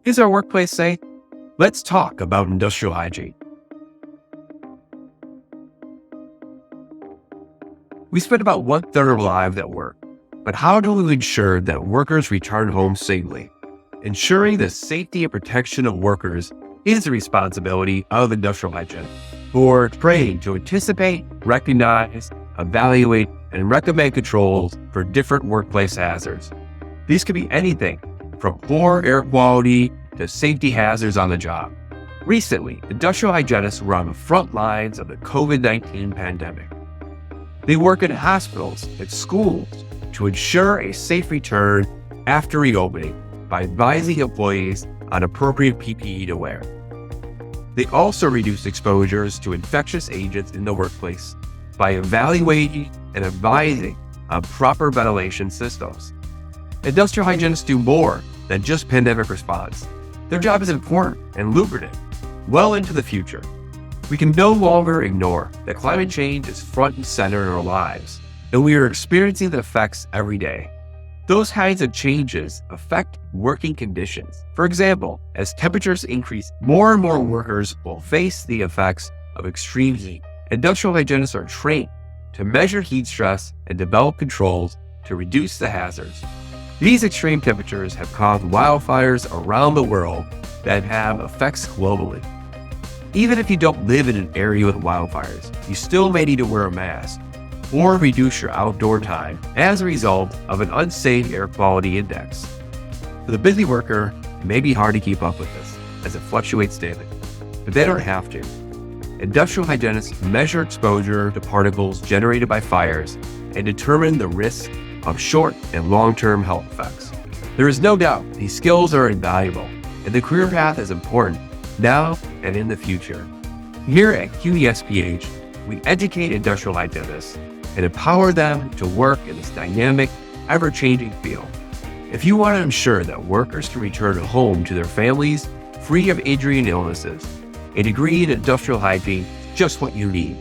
Is our workplace safe? Let's talk about industrial hygiene. We spend about 1/3 of our lives at work, but how do we ensure that workers return home safely? Ensuring the safety and protection of workers is the responsibility of industrial hygienists, who are trained to anticipate, recognize, evaluate, and recommend controls for different workplace hazards. These could be anything from poor air quality to safety hazards on the job. Recently, industrial hygienists were on the front lines of the COVID-19 pandemic. They work in hospitals and schools to ensure a safe return after reopening by advising employees on appropriate PPE to wear. They also reduce exposures to infectious agents in the workplace by evaluating and advising on proper ventilation systems. Industrial hygienists do more than just pandemic response. Their job is important and lucrative well into the future. We can no longer ignore that climate change is front and center in our lives, and we are experiencing the effects every day. Those kinds of changes affect working conditions. For example, as temperatures increase, more and more workers will face the effects of extreme heat. Industrial hygienists are trained to measure heat stress and develop controls to reduce the hazards. These extreme temperatures have caused wildfires around the world that have effects globally. Even if you don't live in an area with wildfires, you still may need to wear a mask or reduce your outdoor time as a result of an unsafe air quality index. For the busy worker, it may be hard to keep up with this as it fluctuates daily, but they don't have to. Industrial hygienists measure exposure to particles generated by fires and determine the risk of short and long-term health effects. There is no doubt these skills are invaluable, and the career path is important now and in the future. Here at CUNY-SPH, we educate industrial hygienists and empower them to work in this dynamic, ever-changing field. If you want to ensure that workers can return home to their families free of injury and illnesses, a degree in industrial hygiene is just what you need.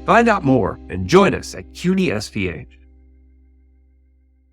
Find out more and join us at CUNY-SPH.